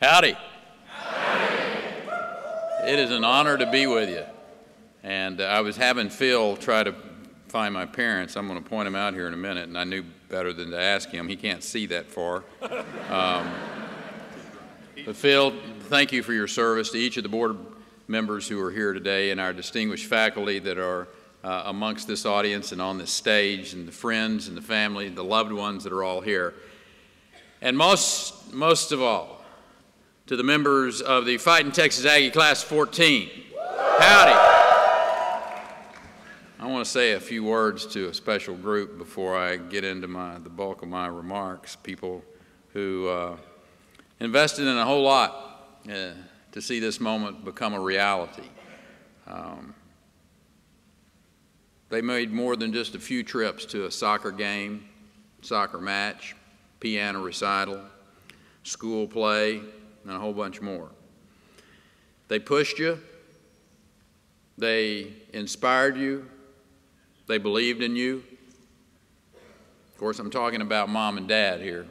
Howdy. It is an honor to be with you. And I was having Phil try to find my parents. I'm going to point them out here in a minute, and I knew better than to ask him. He can't see that far. But Phil, thank you for your service to each of the board members who are here today and our distinguished faculty that are amongst this audience and on this stage, and the friends and the family, the loved ones that are all here. And most of all, to the members of the Fighting Texas Aggie Class 14. Howdy. I want to say a few words to a special group before I get into the bulk of my remarks. People who invested in a whole lot to see this moment become a reality. They made more than just a few trips to a soccer game, soccer match, piano recital, school play, and a whole bunch more. They pushed you, they inspired you, they believed in you. Of course, I'm talking about Mom and Dad here.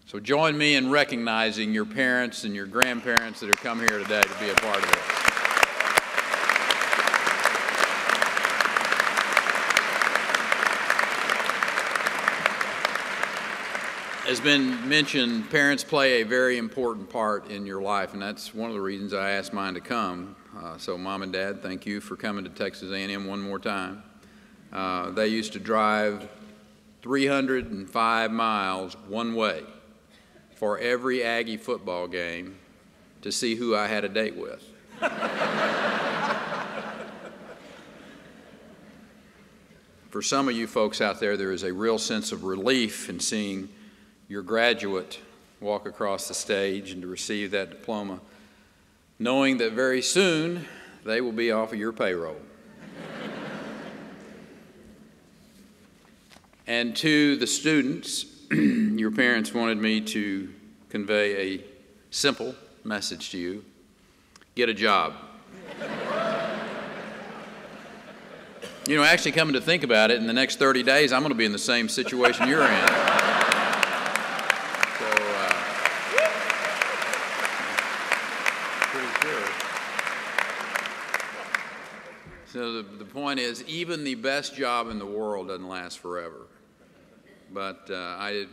So join me in recognizing your parents and your grandparents that have come here today to be a part of it. As been mentioned, parents play a very important part in your life, and that's one of the reasons I asked mine to come. So Mom and Dad, thank you for coming to Texas A&M one more time. They used to drive 305 miles one way for every Aggie football game to see who I had a date with. For some of you folks out there, there is a real sense of relief in seeing your graduate walk across the stage and to receive that diploma, knowing that very soon they will be off of your payroll. And to the students, your parents wanted me to convey a simple message to you: get a job. You know, actually coming to think about it, in the next 30 days, I'm going to be in the same situation you're in. So the point is, even the best job in the world doesn't last forever. But I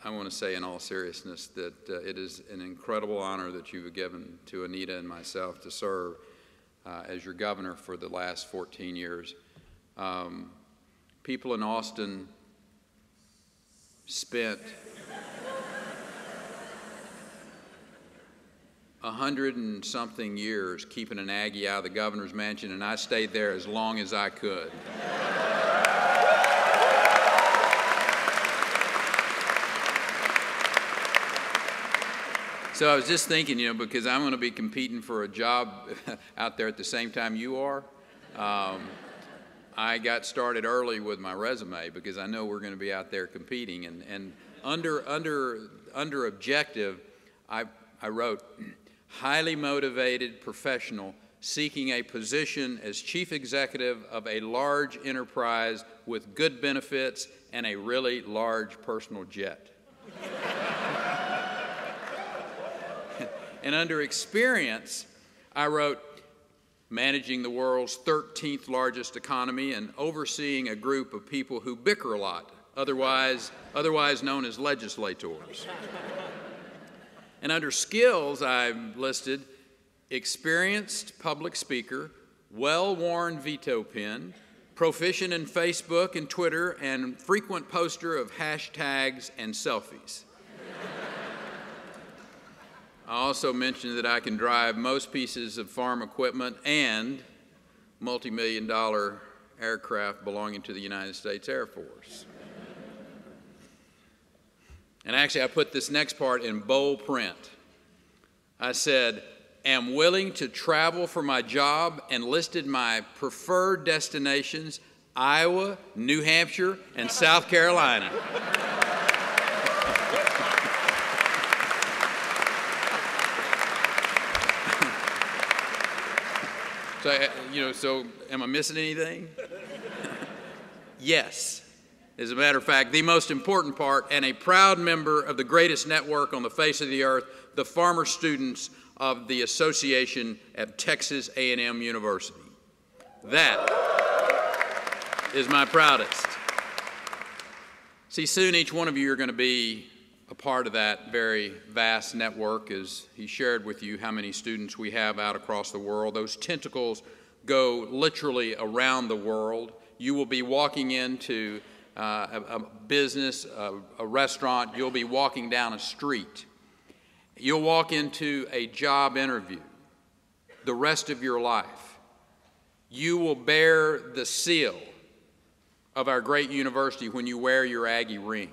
want to say in all seriousness that it is an incredible honor that you've given to Anita and myself to serve as your governor for the last 14 years. People in Austin spent 100 and something years keeping an Aggie out of the governor's mansion, and I stayed there as long as I could. So I was just thinking, you know, because I'm going to be competing for a job out there at the same time you are, I got started early with my resume because I know we're going to be out there competing. And under objective, I wrote, highly motivated professional seeking a position as chief executive of a large enterprise with good benefits and a really large personal jet. And under experience, I wrote, managing the world's 13th largest economy and overseeing a group of people who bicker a lot, otherwise known as legislators. And under skills, I've listed experienced public speaker, well-worn veto pen, proficient in Facebook and Twitter, and frequent poster of hashtags and selfies. I also mentioned that I can drive most pieces of farm equipment and multi-million-dollar aircraft belonging to the United States Air Force. And actually, I put this next part in bold print. I said, am willing to travel for my job, and listed my preferred destinations: Iowa, New Hampshire, and South Carolina. So, so am I missing anything? Yes. As a matter of fact, the most important part, and a proud member of the greatest network on the face of the earth, the farmer students of the association at Texas A&M University. That is my proudest. See, soon each one of you are going to be a part of that very vast network, as he shared with you how many students we have out across the world. Those tentacles go literally around the world. You will be walking into a business, a restaurant. You'll be walking down a street. You'll walk into a job interview. The rest of your life, you will bear the seal of our great university when you wear your Aggie ring.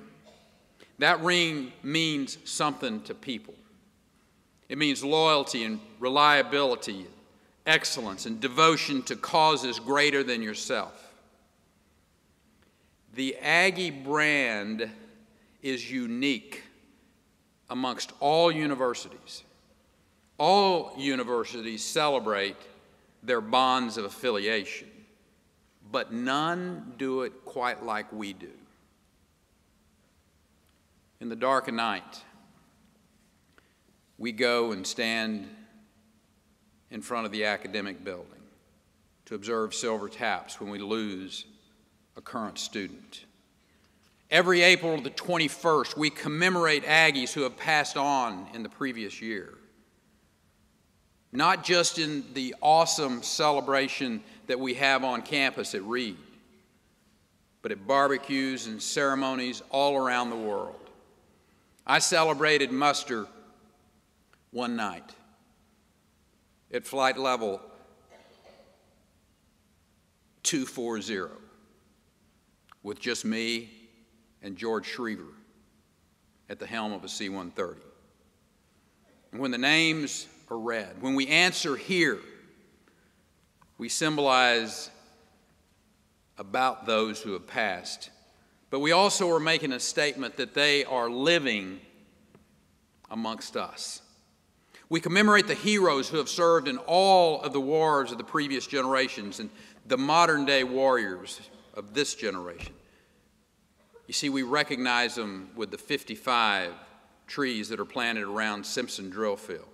That ring means something to people. It means loyalty and reliability, excellence, and devotion to causes greater than yourself. The Aggie brand is unique amongst all universities. All universities celebrate their bonds of affiliation, but none do it quite like we do. In the dark of night, we go and stand in front of the academic building to observe silver taps when we lose a current student. Every April the 21st, we commemorate Aggies who have passed on in the previous year. Not just in the awesome celebration that we have on campus at Reed, but at barbecues and ceremonies all around the world. I celebrated muster one night at flight level 240 with just me and George Schriever at the helm of a C-130. And when the names are read, when we answer here, we symbolize about those who have passed, but we also are making a statement that they are living amongst us. We commemorate the heroes who have served in all of the wars of the previous generations and the modern-day warriors of this generation. You see, we recognize them with the 55 trees that are planted around Simpson Drill Field.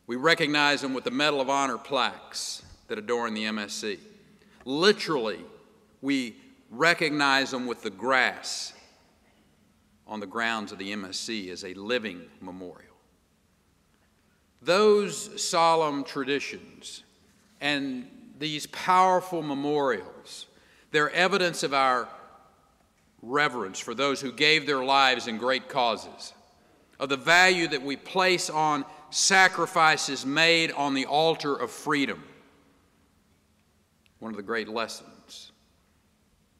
We recognize them with the Medal of Honor plaques that adorn the MSC. Literally, we recognize them with the grass on the grounds of the MSC as a living memorial. Those solemn traditions and these powerful memorials, they're evidence of our reverence for those who gave their lives in great causes, of the value that we place on sacrifices made on the altar of freedom. One of the great lessons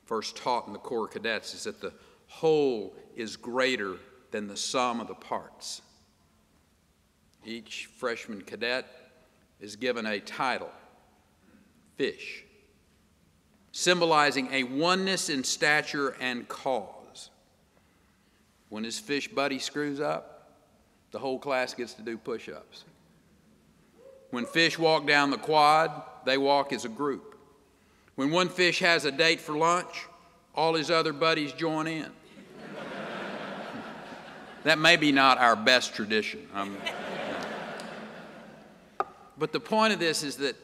first taught in the Corps of Cadets is that the whole is greater than the sum of the parts. Each freshman cadet is given a title, Fish, symbolizing a oneness in stature and cause. When his fish buddy screws up, the whole class gets to do push-ups. When fish walk down the quad, they walk as a group. When one fish has a date for lunch, all his other buddies join in. That may be not our best tradition. But the point of this is that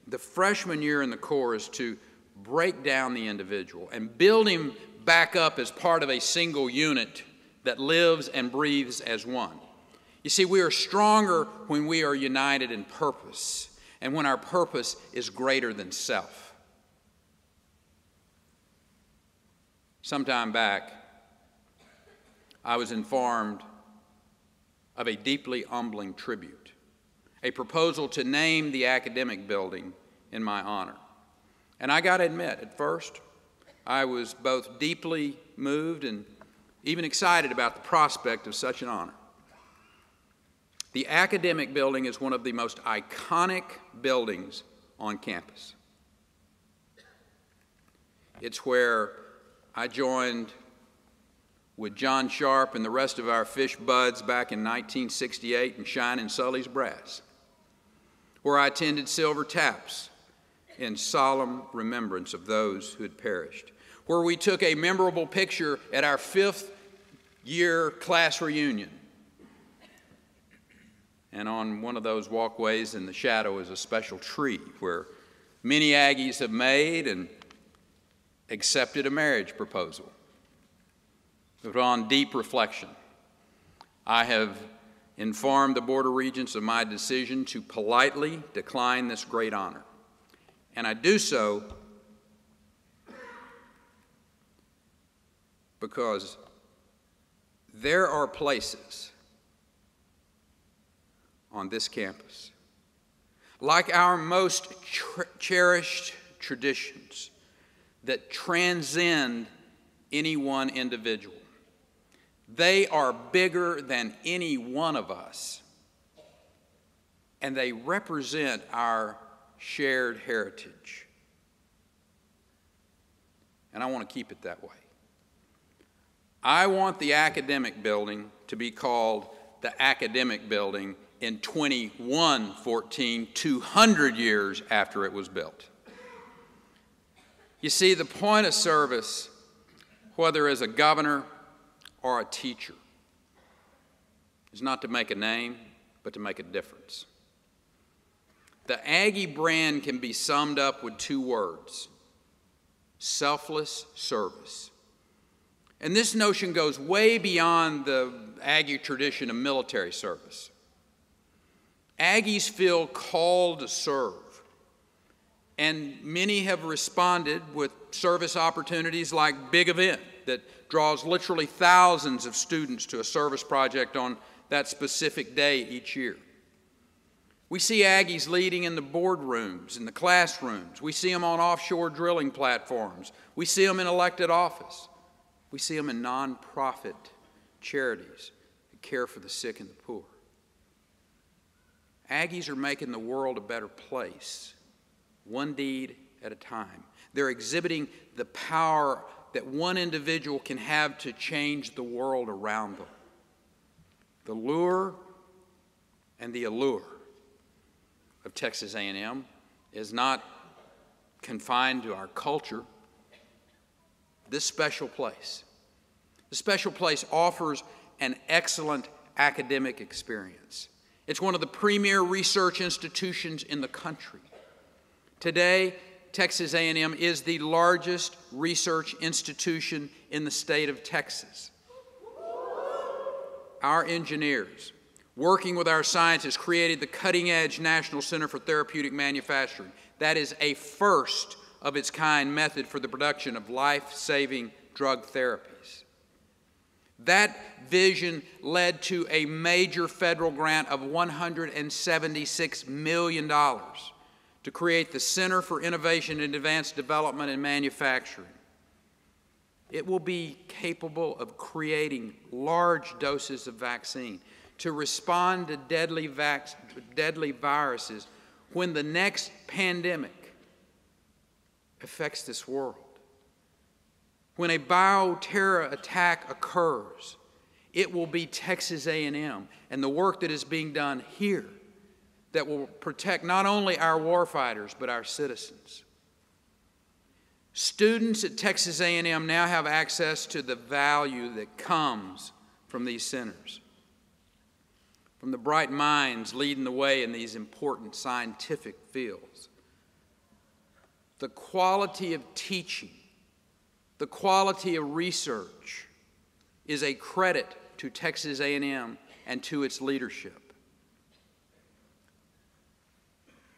the freshman year in the Corps is to break down the individual and build him back up as part of a single unit that lives and breathes as one. You see, we are stronger when we are united in purpose and when our purpose is greater than self. Sometime back, I was informed of a deeply humbling tribute, a proposal to name the academic building in my honor. And I got to admit, at first, I was both deeply moved and even excited about the prospect of such an honor. The academic building is one of the most iconic buildings on campus. It's where I joined with John Sharp and the rest of our fish buds back in 1968 in Shine and Sully's Brass, where I attended silver taps in solemn remembrance of those who had perished, where we took a memorable picture at our 5th year class reunion. And on one of those walkways in the shadow is a special tree where many Aggies have made and accepted a marriage proposal. But on deep reflection, I have informed the Board of Regents of my decision to politely decline this great honor. And I do so because there are places on this campus, like our most cherished traditions, that transcend any one individual. They are bigger than any one of us, and they represent our shared heritage. And I want to keep it that way. I want the academic building to be called the Academic Building in 2114, 200 years after it was built. You see, the point of service, whether as a governor or a teacher, is not to make a name, but to make a difference. The Aggie brand can be summed up with 2 words: selfless service. And this notion goes way beyond the Aggie tradition of military service. Aggies feel called to serve, and many have responded with service opportunities like Big Event that draws literally thousands of students to a service project on that specific day each year. We see Aggies leading in the boardrooms, in the classrooms. We see them on offshore drilling platforms. We see them in elected office. We see them in nonprofit charities that care for the sick and the poor. Aggies are making the world a better place, one deed at a time. They're exhibiting the power that one individual can have to change the world around them. The lure and the allure of Texas A&M is not confined to our culture. This special place offers an excellent academic experience. It's one of the premier research institutions in the country. Today, Texas A&M is the largest research institution in the state of Texas. Our engineers, working with our scientists, created the cutting-edge National Center for Therapeutic Manufacturing. That is a first of its kind method for the production of life-saving drug therapies. That vision led to a major federal grant of $176 million to create the Center for Innovation and Advanced Development and Manufacturing. It will be capable of creating large doses of vaccine to respond to deadly viruses when the next pandemic affects this world. When a bioterror attack occurs, it will be Texas A&M and the work that is being done here that will protect not only our warfighters, but our citizens. Students at Texas A&M now have access to the value that comes from these centers, from the bright minds leading the way in these important scientific fields. The quality of teaching, the quality of research is a credit to Texas A&M and to its leadership.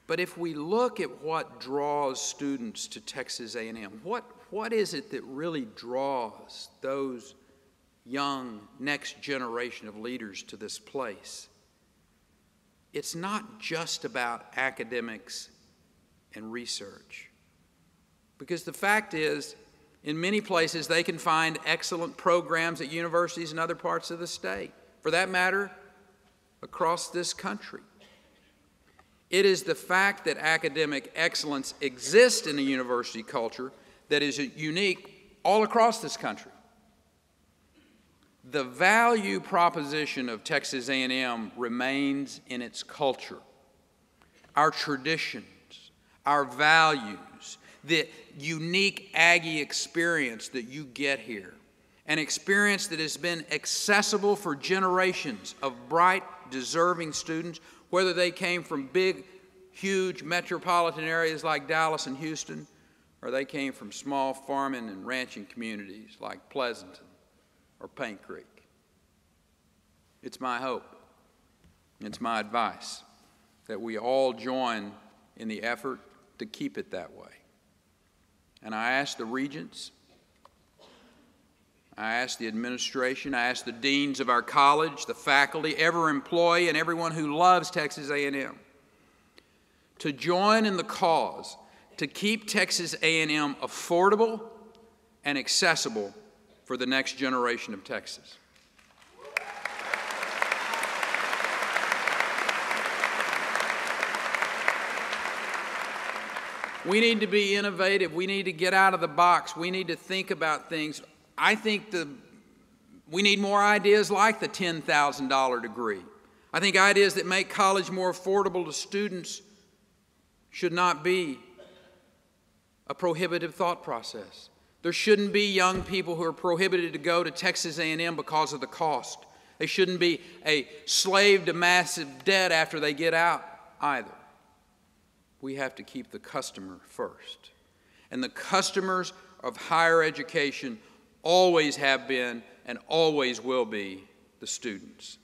But if we look at what draws students to Texas A&M, what is it that really draws those young next generation of leaders to this place? It's not just about academics and research. Because the fact is, in many places, they can find excellent programs at universities in other parts of the state. For that matter, across this country. It is the fact that academic excellence exists in a university culture that is unique all across this country. The value proposition of Texas A&M remains in its culture, our traditions, our values, the unique Aggie experience that you get here, an experience that has been accessible for generations of bright, deserving students, whether they came from big, huge metropolitan areas like Dallas and Houston, or they came from small farming and ranching communities like Pleasanton or Paint Creek. It's my hope, it's my advice, that we all join in the effort to keep it that way. And I ask the regents, I ask the administration, I ask the deans of our college, the faculty, every employee, and everyone who loves Texas A&M to join in the cause to keep Texas A&M affordable and accessible for the next generation of Texas. We need to be innovative. We need to get out of the box. We need to think about things. I think we need more ideas like the $10,000 degree. I think ideas that make college more affordable to students should not be a prohibitive thought process. There shouldn't be young people who are prohibited to go to Texas A&M because of the cost. They shouldn't be a slave to massive debt after they get out either. We have to keep the customer first. And the customers of higher education always have been and always will be the students.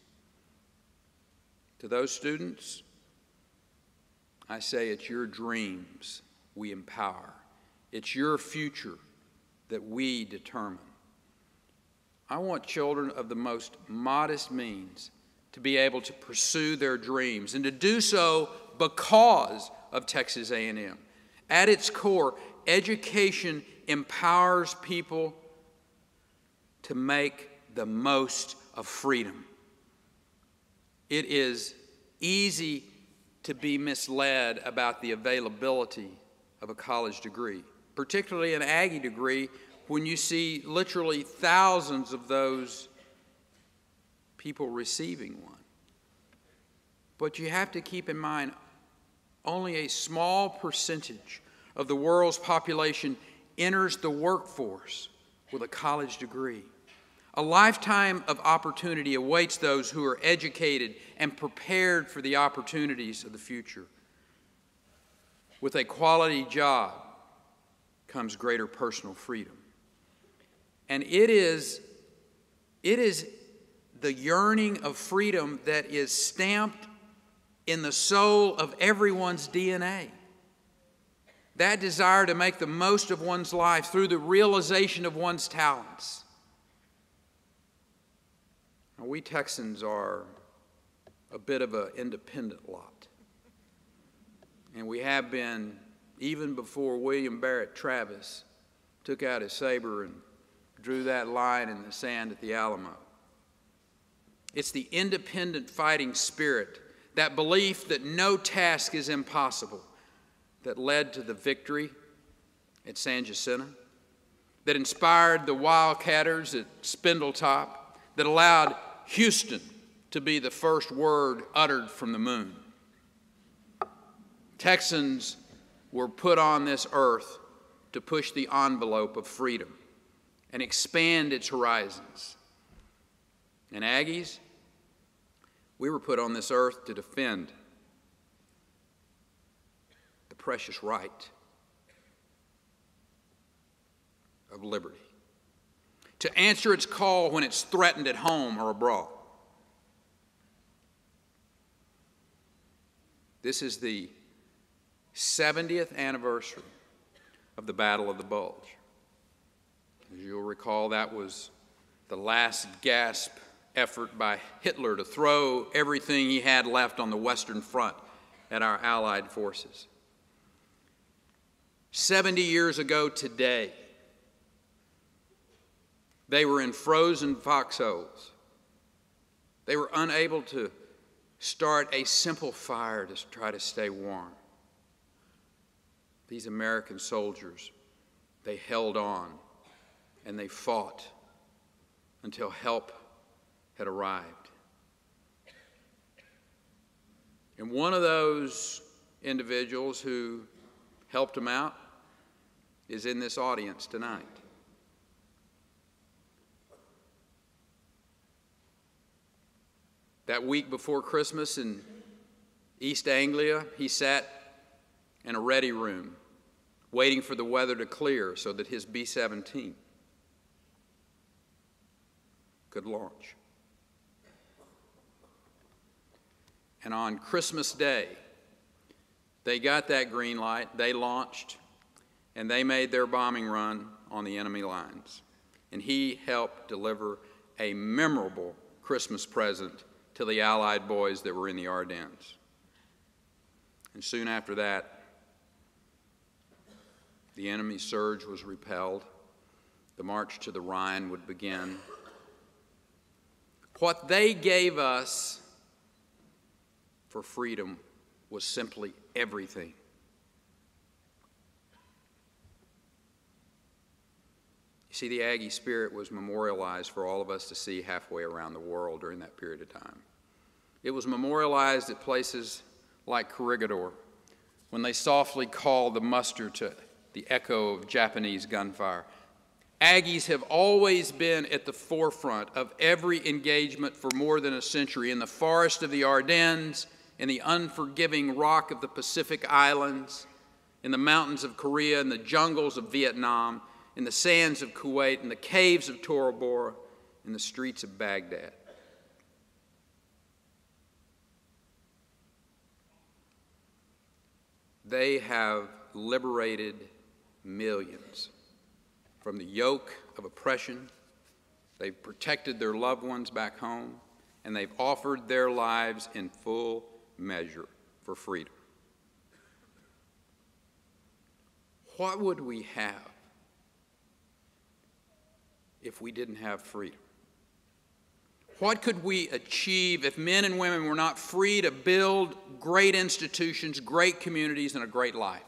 To those students, I say it's your dreams we empower. It's your future that we determine. I want children of the most modest means to be able to pursue their dreams and to do so because of Texas A&M. At its core, education empowers people to make the most of freedom. It is easy to be misled about the availability of a college degree, particularly an Aggie degree, when you see literally thousands of those people receiving one. But you have to keep in mind, only a small percentage of the world's population enters the workforce with a college degree. A lifetime of opportunity awaits those who are educated and prepared for the opportunities of the future. With a quality job comes greater personal freedom. And it is the yearning of freedom that is stamped in the soul of everyone's DNA. That desire to make the most of one's life through the realization of one's talents. Now, we Texans are a bit of an independent lot. And we have been even before William Barrett Travis took out his saber and drew that line in the sand at the Alamo. It's the independent fighting spirit, that belief that no task is impossible, that led to the victory at San Jacinto, that inspired the Wildcatters at Spindletop, that allowed Houston to be the first word uttered from the moon. Texans were put on this earth to push the envelope of freedom and expand its horizons. And Aggies, we were put on this earth to defend the precious right of liberty, to answer its call when it's threatened at home or abroad. This is the 70th anniversary of the Battle of the Bulge. As you'll recall, that was the last gasp effort by Hitler to throw everything he had left on the Western Front at our Allied forces. 70 years ago today, they were in frozen foxholes. They were unable to start a simple fire to try to stay warm. These American soldiers, they held on and they fought until help had arrived. And one of those individuals who helped them out is in this audience tonight. That week before Christmas in East Anglia, he sat in a ready room, waiting for the weather to clear so that his B-17 could launch. And on Christmas Day, they got that green light, they launched, and they made their bombing run on the enemy lines. And he helped deliver a memorable Christmas present to the Allied boys that were in the Ardennes. And soon after that, the enemy surge was repelled. The march to the Rhine would begin. What they gave us for freedom was simply everything. You see, the Aggie spirit was memorialized for all of us to see halfway around the world during that period of time. It was memorialized at places like Corregidor, when they softly called the muster to the echo of Japanese gunfire. Aggies have always been at the forefront of every engagement for more than a century, in the forest of the Ardennes, in the unforgiving rock of the Pacific Islands, in the mountains of Korea, in the jungles of Vietnam, in the sands of Kuwait, in the caves of Tora Bora, in the streets of Baghdad. They have liberated millions from the yoke of oppression. They've protected their loved ones back home, and they've offered their lives in full measure for freedom. What would we have if we didn't have freedom? What could we achieve if men and women were not free to build great institutions, great communities, and a great life?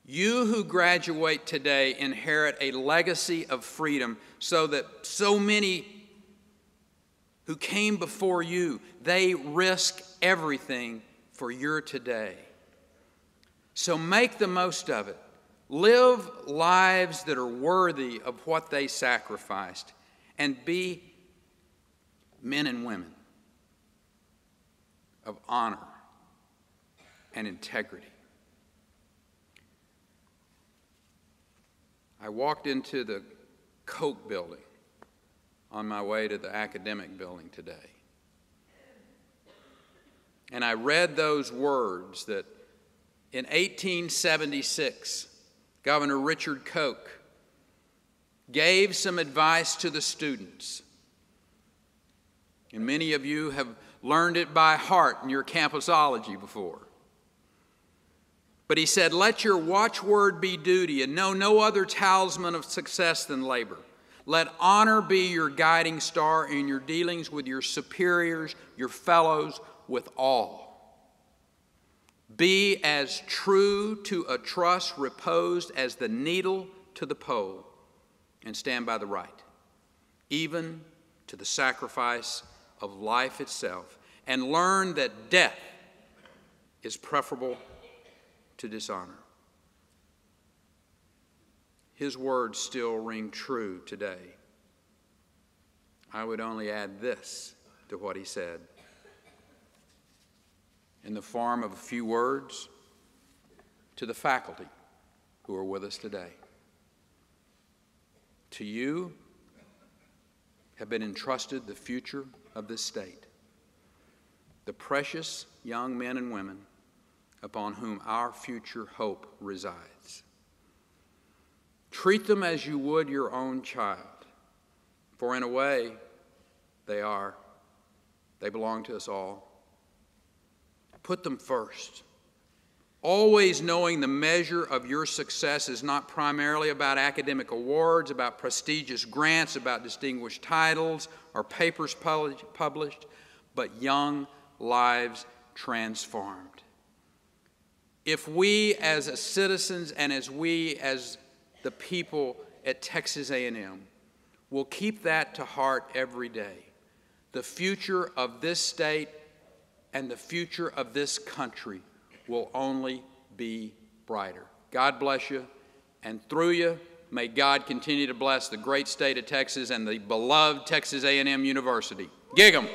You who graduate today inherit a legacy of freedom so that so many who came before you, they risk everything for your today. So make the most of it. Live lives that are worthy of what they sacrificed, and be men and women of honor and integrity. I walked into the Koch building on my way to the academic building today. And I read those words that in 1876, Governor Richard Koch gave some advice to the students. And many of you have learned it by heart in your campusology before. But he said, "Let your watchword be duty, and know no other talisman of success than labor. Let honor be your guiding star in your dealings with your superiors, your fellows, with all. Be as true to a trust reposed as the needle to the pole, and stand by the right, even to the sacrifice of life itself, and learn that death is preferable to dishonor." His words still ring true today. I would only add this to what he said, in the form of a few words to the faculty who are with us today. To you have been entrusted the future of this state, the precious young men and women upon whom our future hope resides. Treat them as you would your own child, for in a way, they belong to us all. Put them first, always knowing the measure of your success is not primarily about academic awards, about prestigious grants, about distinguished titles or papers published, but young lives transformed. If we as citizens and as we as the people at Texas A&M will keep that to heart every day, the future of this state and the future of this country will only be brighter. God bless you, and through you, may God continue to bless the great state of Texas and the beloved Texas A&M University. Gig 'em.